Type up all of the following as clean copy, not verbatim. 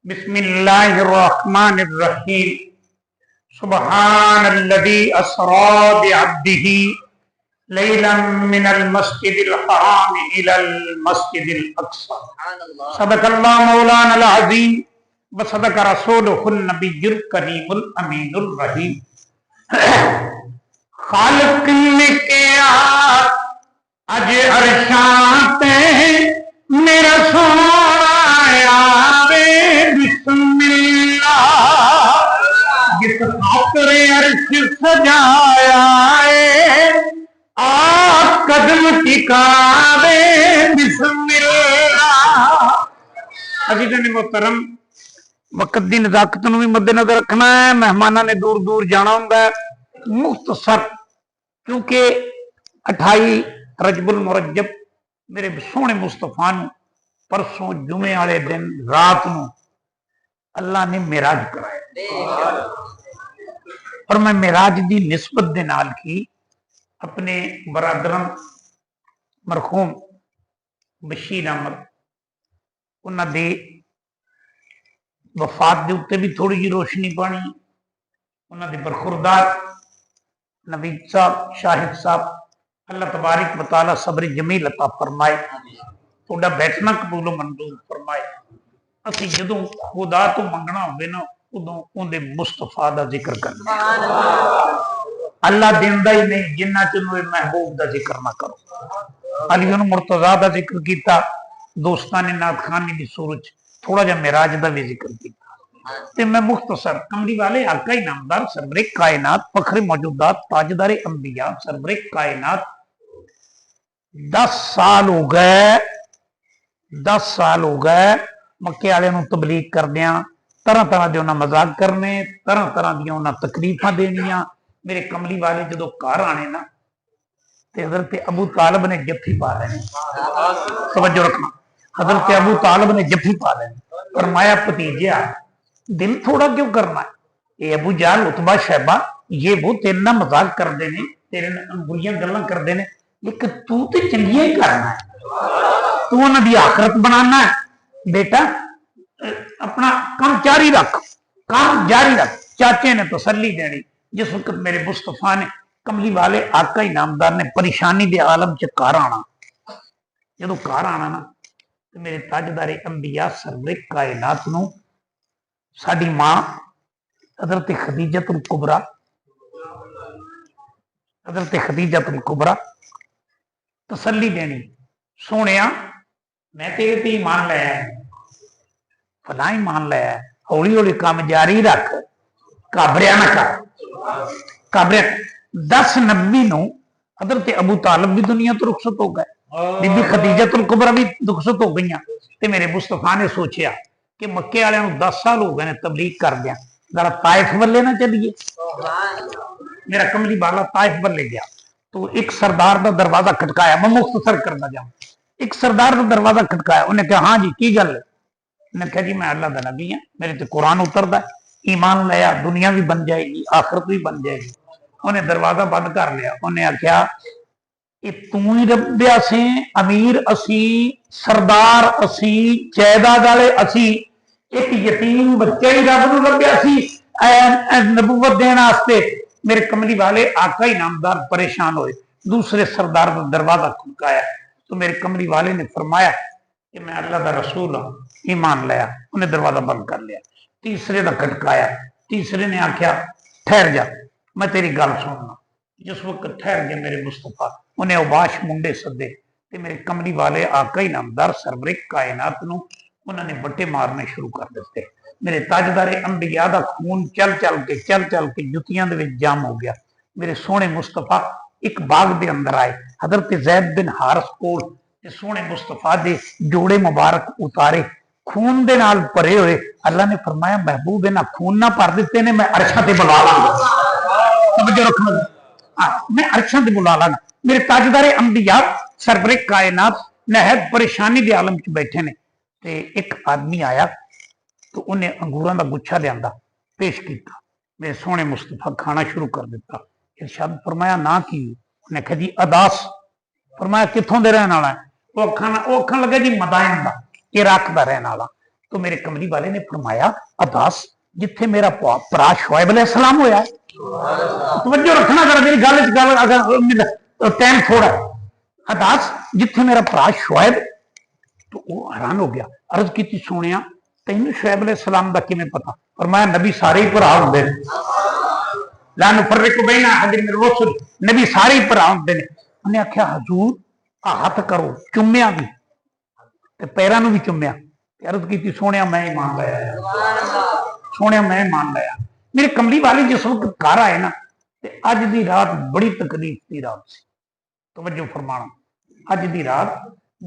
बिस्मिल्लाहिर्रहमानिर्रहीम। सुब्हानल्लज़ी अस्रा बिअब्दिही लैलन मिनल मस्जिदिल हराम इलल मस्जिदिल अक़सा। सदक़ल्लाहु मौलानल अज़ीम व सदक़ रसूलुहुन नबियुल करीमुल अमीनुर रहीम। खालिक ने किया अज अरशाते मेरा सोना आवे बिस्मिल्लाह, जिस खातिर अर्श सजाया है आ कदम टिकावे बिस्मिल्लाह। अजीज़ मोहतरम, वक्त की नज़ाकत नूं भी मद्देनज़र रखना है। मेहमानां ने दूर दूर जाना हुंदा है। मुख्तसर क्योंकि 28 रजबुल मुरज्जब मेरे सोहने मुस्तफा नूं परसों जुमे वाले दिन रात नूं अल्लाह ने मेराज कराया और मैं मेराज की निस्बत दे नाल ही अपने बरादरन मरहूम बशीर अहमद उन्हां दे वफात के उत्ते भी थोड़ी जी रोशनी पानी, उन्हां दे बरखुरदार नवीद साहब शाहिद साहब अल्लाह तबारक व तआला सब्र जमील अता फरमाए, थोड़ा बैठना कबूल मंजूर फरमाए। असीं जदों खुदा तो मंगना होवे ना उदों उहदे मुस्तफा दा जिक्र करना। अल्लाह दिंदा ही नहीं जिन्ना चिर महबूब दा जिक्र ना करो। अली मुर्तजा दा जिक्र किया, दोस्तान नात खानी दी सूरत थोड़ा जा मेराज दा भी जिक्र किया। ते मैं मुख्तसर कमली वाले आका इनामदार सरवरे कायनात फखरे मौजूदात ताजदारे अंबिया सरवरे कायनात 10 साल हो गए मक्के वाले तबलीग करदियां, तरह तरह के उन्हें मजाक करने, तरह तरह दी उन्हें तकलीफा देनिया। मेरे कमली वाले जो घर आने ना ते हजरत अबू तालब ने जफ्फी पा लेनी। तवज्जो रखना, हजरत अबू तालब ने जफ्फी पा लेनी। फरमाया भतीजिया दिल थोड़ा क्यों करना है, ये अबू जाल उतबा शैबा ये वो तेरे नाल मजाक करते हैं, तेरे बुरियां गल्लां करते हैं, लेकिन तू तो चंगियां ही करना है, तू उन्होंने आखरत बनाना है। बेटा अपना काम जारी रख, काम जारी रख। चाचे ने तसल्ली देनी। जिस वक्त मेरे मुस्तफा ने कमली वाले आका इनामदार ने परेशानी के आलम च घर आना, जो घर आना ना तो मेरे ताजदारे अंबिया सरवरे कायनात नूं साडी मां हजरत खदीजतुल कुबरा तसल्ली देनी, सोनिया मैं तेरे ते ईमान लाया है, फला ईमान लाया है, हौली हौली काम जारी रख, घबरिया ना कर, घबरिया। 10 नबी नूं हजरत अबू तालब भी दुनिया तो रुखसत हो गए, बीबी खदीजतुल कुबरा भी रुखसत हो गई। ते मेरे मुस्तफा ने सोचा कि मक्के वाले 10 साल हो गए ने तबलीग कर दिया, जरा ताइफ वाले ना चलिए। मेरा कमली वाला ताइफ वाले गया तो एक सरदार का दरवाजा खटकाया। मैं मुख्तसर करना जाऊं, एक सरदार का दरवाजा खटकाया। उन्हें कहा हाँ जी की गल है? उन्हें कहा जी मैं अल्लाह का नबी हाँ, मेरे ते कुरान उतरदा है, ईमान लाया दुनिया भी बन जाएगी आखिरत भी बन जाएगी। उन्हें दरवाजा बंद कर लिया। उन्हें आख्या तू ही रब्बिया से अमीर असी, सरदार असी, जायदाद वाले असी, एक यतीम बच्चा ही रब नूं लभ्या सी नबूवत देने वास्ते। मेरे कमली वाले आका इनामदार परेशान हुए। दूसरे सरदार का दरवाजा खटकाया तो मेरे कमली वाले ने फरमाया कि मैं अल्लाह का रसूल हूं, ईमान लाया। उन्हें दरवाजा बंद कर लिया। तीसरे का खटकाया, तीसरे ने आख्या ठहर जा मैं तेरी गल सुनना। जिस वक्त ठहर गया मेरे मुस्तफा, उन्हें उबाश मुंडे सदे ते मेरे कमली वाले आका इनामदार सरवरे कायनात नूं उन्होंने बट्टे मारने शुरू कर दिते। मेरे ताजदारे अंबिया दा खून चल चल के जुतियां दे विच जाम हो गया। मेरे सोहने मुस्तफा एक बाग दे अंदर आए। हजरत ज़ैद बिन हारिस कोल ते सोहने मुस्तफा दे जोड़े मुबारक उतारे, खून दे नाल भरे हुए। अल्लाह ने फरमाया महबूब इन्हां खून ना भर दिते ने, मैं अरशां ते बुला लांगा। समझ रखना, मैं अरशां ते बुला लांगा। मेरे ताजदारे अंबिया सरवरे कायनात नहायत परेशानी के आलम च बैठे ने। ते एक आदमी आया तो उन्हें अंगूरां दा गुच्छा लियांदा पेश किया। मेरे सोहने मुस्तफा खाना शुरू कर दिता। इरशाद फरमाया ना की? उन्हें कहा जी अदास। फरमाया कित्थों दे रहने वाला है? वो अखन लगे जी मदाइन दा, इराक दा रहने वाला। तो تو میرے کملی والے نے فرمایا اداس جتھے میرا پرا شعیب علیہ السلام ہویا ہے. توجہ رکھنا ذرا میری گل اگر ٹائم تھوڑا ہے. اداس جتھے میرا پرا شعیب. تو وہ حیران ہو گیا. عرض کی سونیا تینوں شعیب علیہ السلام دا کیویں پتا؟ فرمایا نبی سارے ہی بھرا ہوندے نے. لا نفرق بین احد من الرسل. نبی سارے ہی بھرا ہوندے نے. انہیں آخیا حضور ہاتھ کرو. چومیا بھی تے پیراں نوں بھی چومیا. عرض کی سونیا میں ایمان لایا. سونیا میں ایمان لایا. میرے کملی والے جس وقت گھر آئے نا تے اج دی رات بڑی تکلیف دی رات سی. توجہ فرمانا اج دی رات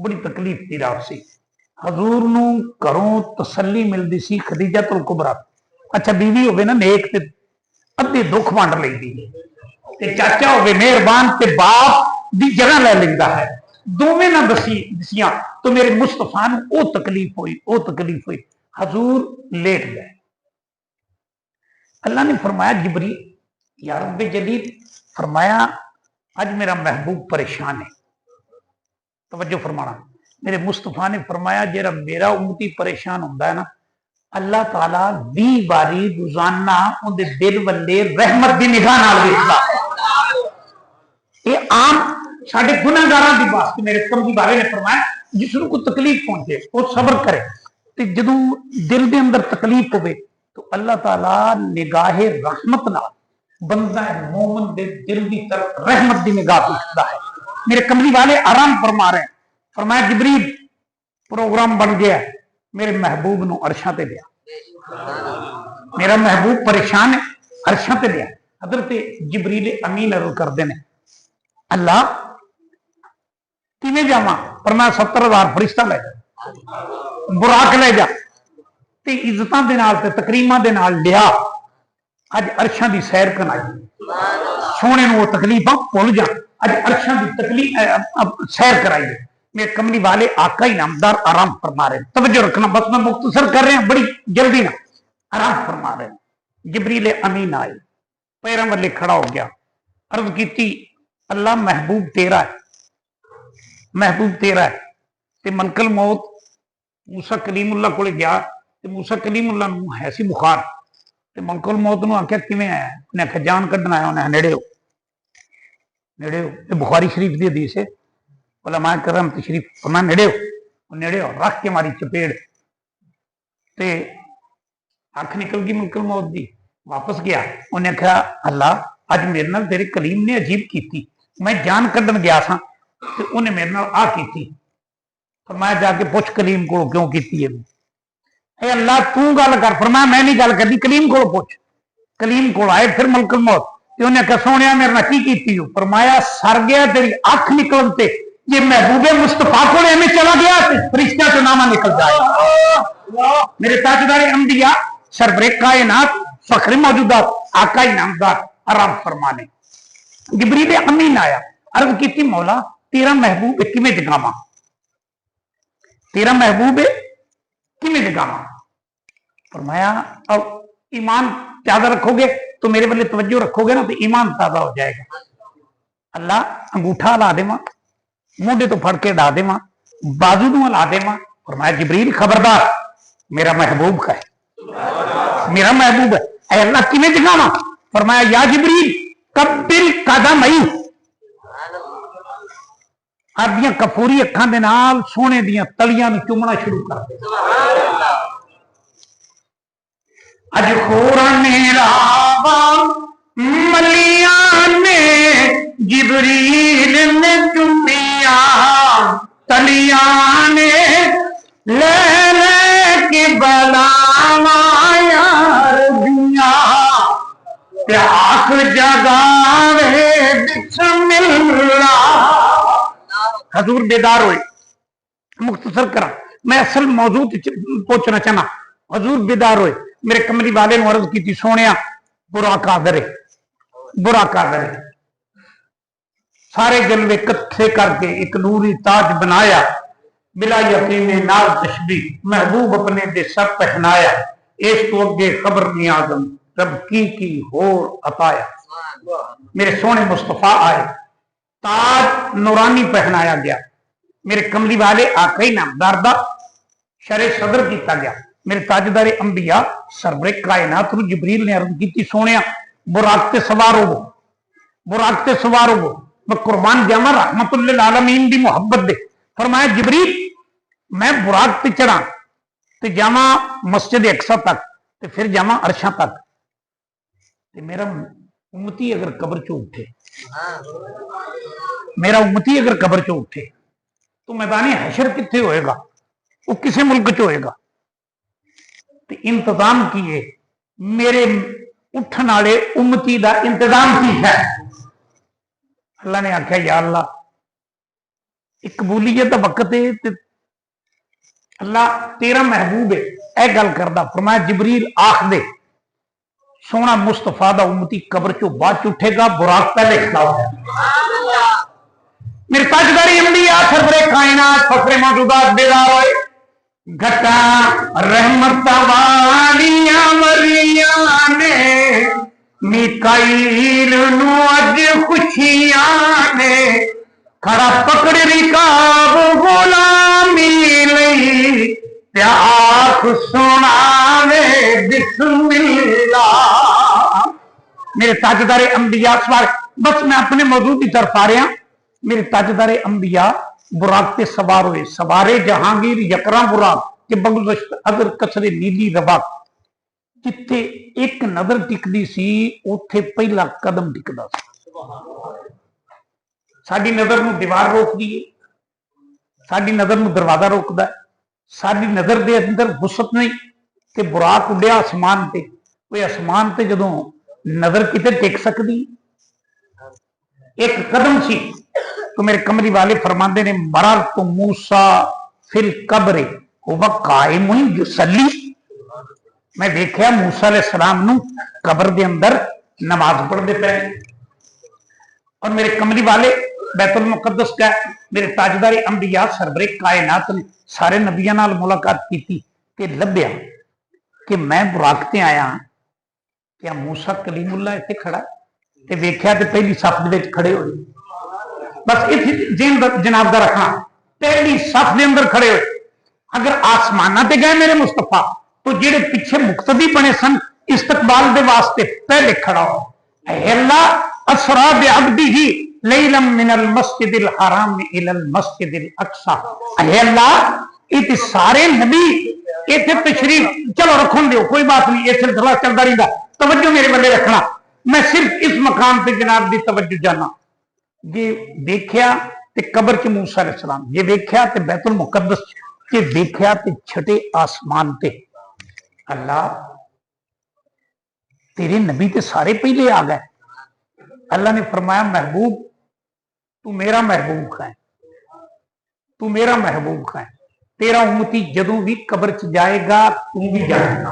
بڑی تکلیف دی رات سی. حضور نو گھروں تسلی ملدی سی خدیجہ الکبریٰ. اچھا بیوی ہوے نا نیک تے ادھے دکھ ونڈ لیندی تے چاچا ہوے مہربان تے باپ دی جگہ لے لیندا ہے. دوویں نہ دسیاں تو میرے مصطفیٰ نو او تکلیف ہوئی. حضور لیٹ گئے. اللہ نے فرمایا جبریل یا رب جلیل فرمایا اج میرا محبوب پریشان ہے. توجہ فرمانا میرے مصطفیٰ نے فرمایا جیڑا میرا امتی پریشان ہوندا ہے نا اللہ تعالیٰ 20 باری روزانہ ان دے دل والے رحمت دی نگاہ نال ویکھدا. یہ عام ساڈے گناہگاراں دی بات. میرے کملی والے نے فرمایا جس نوں کوئی تکلیف پہنچے وہ صبر کرے. تے جدوں دل دے اندر تکلیف ہوے تو اللہ تعالیٰ نگاہ رحمت نال بندہ مومن دے دل دی طرف رحمت دی نگاہ دیکھتا ہے. میرے کملی والے آرام فرما رہے ہیں. فرمایا جبریل پروگرام بن گیا. میرے محبوب نو عرشاں تے لیا. میرا محبوب پریشان ہے عرشاں تے لیا. حضرت جبریل امین عرض کردے نے اللہ کیویں جاواں؟ فرمایا 70,000 فرشتہ لے جا. براق لے جا تے عزتاں دے نال تے تکریماں دے نال لیا. اج عرشاں دی سیر کرائی. سونے نو تکلیفاں بھول جا. اج عرشاں دی تکلیف سیر کرائی. میرے کملی والے آقا انعامدار آرام فرما رہے ہیں. توجہ رکھنا بس میں مختصر کر رہے ہیں بڑی جلدی نہ. آرام فرما رہے ہیں. جبریل امین آئے پیراں والے کھڑا ہو گیا. عرض کیتی اللہ محبوب تیرا ہے. محبوب تیرا ہے. تے ملک الموت موسیٰ کلیم اللہ کولے گیا تے موسیٰ کلیم اللہ نو ہے سی بخار. تے ملک الموت نو آکھیا کیویں آیا؟ انہیں آکھیا جان کڈنا آیا. انہیں نیڑے ہو نیڑے ہو. یہ بخاری شریف دی حدیث ہے. علماء کرام تشریف فرما نیڑے ہو. نیڑے ہو رکھ کے ماری چپیڑ تے اکھ نکل گئی ملک الموت دی. واپس گیا. انہیں آکھیا اللہ اج میرے نال تیرے کلیم نے عجیب کیتی. میں جان کڈن گیا سا تے انہیں میرے نال آ کیتی. فرمایا جا کے پوچھ کلیم کو کیوں کیتی ہے. اے اللہ تو گل کر. فرمایا میں نہیں گل کرنی کلیم کو پوچھ. کلیم کو آئے پھر ملک الموت. تے انہیں کہا سونیا میرے نال کی کیتی ہو؟ فرمایا سر گیا تیری اکھ نکلن تے یہ محبوب مصطفیٰ کو ایویں چلا گیا فرشتہ تو نامہ نکل جائے. میرے تاجدار انبیاء سربراہ کائنات فخر موجودات آقا انعامدار آرام فرمانے. جبریل امین آیا. عرض کی مولا تیرا محبوب کیویں جگاواں؟ تیرا محبوب کیویں جگاواں؟ فرمایا اب ایمان زیادہ رکھو گے تو میرے والے توجہ رکھو گے نا تو ایمان تازہ ہو جائے گا. اللہ انگوٹھا لا دے موڈے تو پھڑ کے ڈا دے بازو نو لا دے. فرمایا جبریل خبردار میرا محبوب ہے. میرا محبوب ہے. اے اللہ کیویں جگاواں؟ فرمایا یا جبریل قبل قدمئی. آدیاں کفوری اکھاں دے نال سونے دیاں تلیاں نوں چومنا شروع کر دے. اج خورن راواں ملیاں نے جبریل نے چومیاں تلیاں نے لے لے کے بلاواں یار دیاں پیاس جگاوے بسم اللہ. حضور بیدار ہوئے. مختصر کرا میں اصل موضوع پہنچنا چاہنا. حضور بیدار ہوئے. میرے کملی والے نے عرض کی سونیا برا قادر ہے برا قادر ہے. سارے جلوے کٹھے کر کے ایک نوری تاج بنایا. بلا یقین نال تشبیہ محبوب اپنے دے سر پہنایا. اس تو اگے خبر نہیں آدم رب کی ہور عطایا. میرے سونے مصطفیٰ آئے تاج نورانی پہنایا گیا. میرے کملی والے آقا انعامدار دا شرع صدر کیتا گیا. मेरे ताजदारे अंबिया सरवरे कायनात नूं जिबरील ने अर्ज की, सोने बुराक ते सवार हो, बुराक ते सवार हो, मैं कुर्बान जावा रहमतुल लिल आलमीन दी मुहब्बत दे। फरमाया जिबरील मैं बुराक ते चढ़ा ते जावा मस्जिद अक्सा तक ते फिर जावा अरशा तक, ते मेरा उम्मती अगर कब्र चो उठे, मेरा उम्मती अगर कब्र चो उठे तो मैदानी हशर कित्थे होएगा, वो किसे मुल्क च होएगा। ते इंतजाम किए मेरे उठन वाले उम्मती का इंतजाम की है। अल्लाह ने आख्या या अल्लाह एक कबूलीयत का वक्त है, अल्लाह तेरा महबूब है, यह गल करदा। फरमाया जिबरील आख दे सोना मुस्तफा दा उम्मती कब्र चो बाद उठेगा, बुराक पहले खड़ा होगा। मेरे ताजदारी अंबिया सरवरे कायनात फखरे मौजूदात बेदार होए, घटा रहमत वालियां मरियां ने मिकाईल नू अज खुशियां ने, खड़ा पकड़ रिकाब गुलामी लई प्याख सुनावे बिस्मिल्लाह। मेरे ताजदारे अंबिया सवार, बस मैं अपने मौजूद की तरफ आ रहा। मेरे ताजदारे अंबिया बुराक ते सवार हुए, सवारे जहांगीर यकरा बुराक के बगुज़श्त अगर कसरे नीली रवाक, जिथे एक नजर टिकदी सी उथे पहला कदम टिकदा सी। साडी नजर नूं दीवार रोकदी है, साडी नजर नूं दरवाजा रोकदा है, साडी नजर दे अंदर वुसत नहीं। ते बुराक उड़िया आसमान ते, वो आसमान ते जदों नजर किते टिक सकदी, एक कदम सी। तो मेरे कमरी वाले फरमाते ने मरर तो मूसा फिल कब्रे हुवा कायमुन युसल्ली, मैं देखा मूसा अलैहिस्सलाम नूं कब्र दे अंदर नमाज पढ़ते पे। और मेरे कमरी वाले बैतुल मुकद्दस का मेरे ताजदारे अंबिया सरवरे कायनात ने सारे नबियां नाल मुलाकात की ते लभ्या कि मैं बुराक ते आया, क्या मूसा कलीमुल्लाह इत्थे खड़ा ते वेख्या ते पहली सफ दे विच खड़े होए। बस इत्थे जनाब दा रखना, पहली सफ दे अंदर खड़े होए। अगर आसमाना ते गए मेरे मुस्तफा तो जेड़े पिछे मुक्तदी बने सन इस्तकबाल दे वास्ते पहले खड़ा हो। अल्लाह असरा बिअब्दिही लैलम मिनल मस्जिदिल हराम इलल मस्जिदिल अक्सा। अल्लाह इते सारे नबी इथे तशरीफ, चलो रखन दो कोई बात नहीं, ये सिलसिला चलता रहिंदा, तवज्जो मेरे बल्ले रखना। मैं सिर्फ इस मकाम पे जनाब दी तवज्जो जाना। जे देखिया ते कब्र च मूसा अलैहिस्सलाम, जे देखिया ते बैतुल मुकद्दस, जे देखिया ते छठे आसमान ते। अल्लाह तेरे नबी ते सारे पहले आ गए। अल्लाह ने फरमाया महबूब तू मेरा महबूब है, तू मेरा महबूब है, तेरा उम्मती जदों भी कब्र च जाएगा तू भी जाएगा।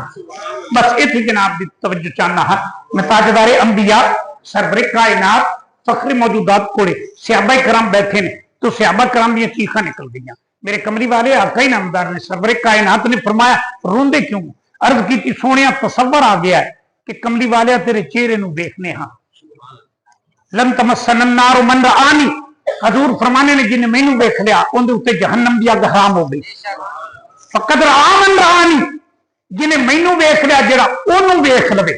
बस इत्थे जनाब दी तवज्जो चाहना है। मैं ताजदारे अंबिया सरवरे कायनात फखरे मौजूदात कोले सहाबा कराम बैठे ने, तो सहाबा कराम दी चीखां निकल गई। मेरे कमरी वाले आका ही नामदार ने सरवरे कायनात ने फरमाया रोंदे क्यों? अर्ज की सोनिया तसव्वुर आ गया है कि कमली वाले तेरे चेहरे नूं देखने हाँ। लन तमस्सन नार मन रआनी, हजूर फरमाने ने जिन्हें मैनू वेख लिया उनके उत्ते जहन्नम दी अग हराम हो गई। फकद रामन रानी, जिन्हें मैनू वेख लिया जेड़ा ओनू वेख लवे,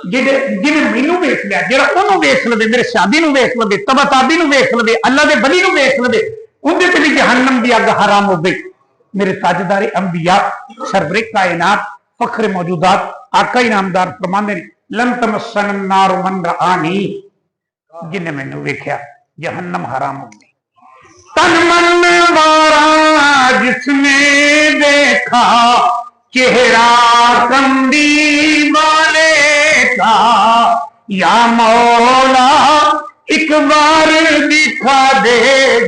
जिन्हें मैनू वेख लिया जेड़ा ओनू वेख लवे, मेरे शादी नू वेख लवे, तबाताबी नू वेख लवे, अल्लाह दे बली नू वेख लवे, उनके ते भी जहन्नम दी अग हराम हो गई। मेरे ताजदारे अंबिया सरवरे कायनात फखरे मौजूदात आका इनामदार फरमांदे ने लन तमस्सन नार मन रआनी, जिन्हें मैनू वेख्या जहन्नम हराम हो गई। तन मन वारा जिसने देखा चेहरा कंदी वाले का, या मौला एक बार दिखा दे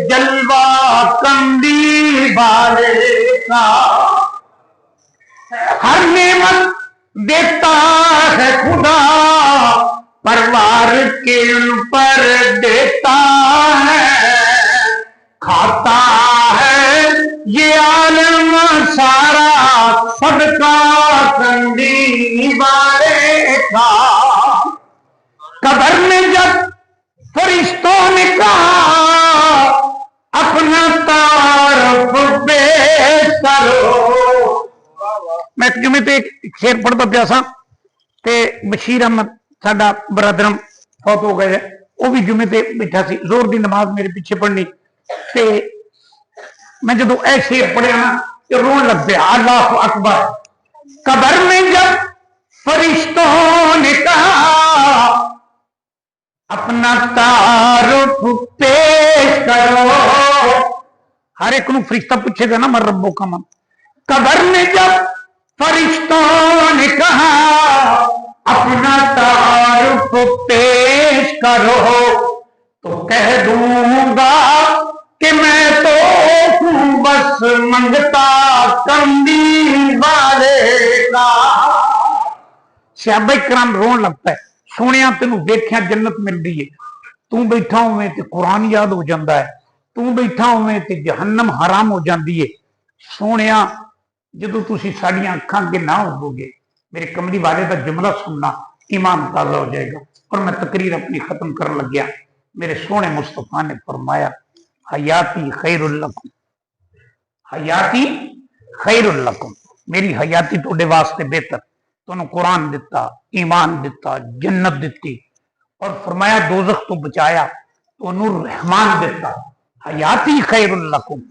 जलवा कंदी वाले का। हर नेमत देता है खुदा परवार के उन पर देता है, खाता है ये आलम सारा सदका कंदी वाले का। कब्र में जब फरिश्तों ने कहा अपना तारफ पेश करो, मैं एक जुमे ते एक शेर पढ़ता पिया सा ते बशीर अहमद साडा बरदरम फौत हो गए, वो भी जुमे ते बैठा सी, जोर दी नमाज मेरे पीछे पढ़नी ते मैं जो ए शेर पढ़िया ना तो रोन लग गया। अल्लाह अकबर। कब्र में जब फरिश्तों ने कहा अपना तारुफ पेश करो, हर एक फरिश्ता पूछेगा ना मर रब्बो का मन। कब्र में जब फरिश्तों ने कहा अपना तारुफ पेश करो, तो कह दूंगा कि मैं तो हूं बस मंगता कमली वाले का। सहाबा कराम रोन लगता है, सोनिया तेनू देखिया जन्नत मिल रही है, तू बैठा होवे ते कुरान याद हो जाता है, तू बैठा होवे ते जहन्नम हराम हो जाती है। सोनिया जदों तुसीं साडियां अखां अगे ना होवोगे, मेरे कमली वाले का जुमला सुनना, ईमान ताज़ा हो जाएगा। और मैं तकरीर अपनी खत्म करन लग्या। मेरे सोने मुस्तफा ने फरमाया हयाती खैरुल लकुम, हयाती खैरुल लकुम, मेरी हयाती तुहाडे वास्ते बेहतर। तुहानू कुरान दिता, ईमान दिता, जन्नत दिती और फरमाया दोज़ख तो बचाया, तुहानू रहमान दिता। हयाती खैरुल लकुम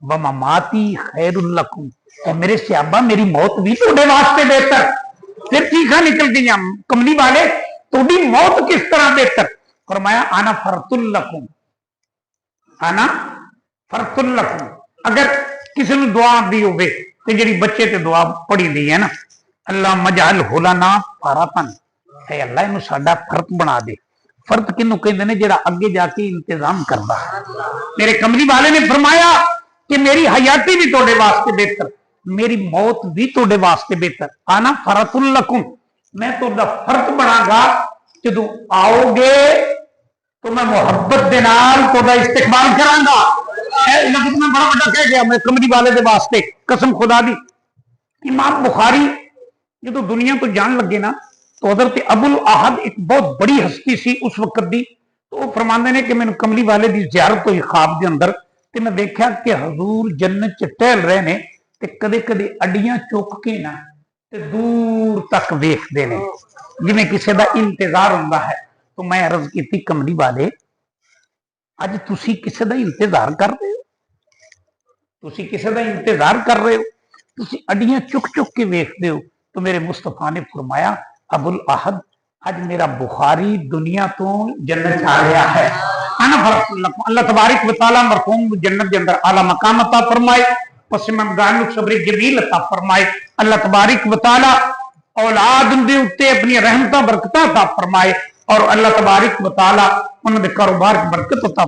व ममाती खैरुल लकुम, और मेरे सहाबा मेरी मौत भी तुहाडे वास्ते बेहतर। फिर चीखा निकल गई, कमली वाले तुहाडी मौत किस तरह बेहतर? फरमाया आना फरतुल लकुम, आना फरतुल लकुम। अगर किसी ने दुआ दी होवे ते जिहड़ी बच्चे ते दुआ पढ़ी दी है ना, अल्लाह मजाल हुलाना फरतन, है अल्लाह इनू साडा फर्त बना दे। फर्त किनू कहंदे ने? जिहड़ा अगे जाके इंतजाम करदा। मेरे कमली वाले ने फरमाया कि मेरी हयाती भी तुहाडे वास्ते बेहतर, मेरी मौत भी तुहाडे वास्ते बेहतर। आना फरतुल लकुम, मैं तुहाडा फर्त बनागा। जदों आओगे तो मैं मुहब्बत दे नाल तुहाडा इस्तकबाल करांगा। लफ्ज़ में बड़ा बड़ा कह गया मैं कमली वाले दे वास्ते, कसम खुदा दी। इमाम बुखारी जो दुनिया तो जान लगे ना, तो हज़रत अबुल अहद एक बहुत बड़ी हस्ती सी उस वक्त दी। तो वो फरमाते ने कि मैंने कमली वाले की ज़ियारत हुई ख्वाब के अंदर, तो मैं देखा कि हजूर जन्नत च टहल रहे ने, ते कदे कदे अड्डियां चुक के ना ते दूर तक वेखते ने, जिवें किसी का इंतजार होंदा है। तो मैं अर्ज की कमली वाले अज तुसी किसी का इंतजार कर रहे हो, तुसी किसी का इंतजार कर रहे हो, तुसी अड्डियां चुक चुक के वेखते हो। तो मेरे मुस्तफा ने फरमाया अबुल अहद अज मेरा बुखारी दुनिया तो जन्नत आ गया है। अल्लाह तबारक व तआला मरहूम जन्नत के अंदर आला मकाम अता फरमाए, पसमन गानुक सब्र जमील अता फरमाए। अल्लाह तबारक व तआला औलाद दे उत्ते अपनी रहमतां बरकतां अता फरमाए और अल्लाह तबारक व तआला उन्हां दे कारोबार च बरकत अता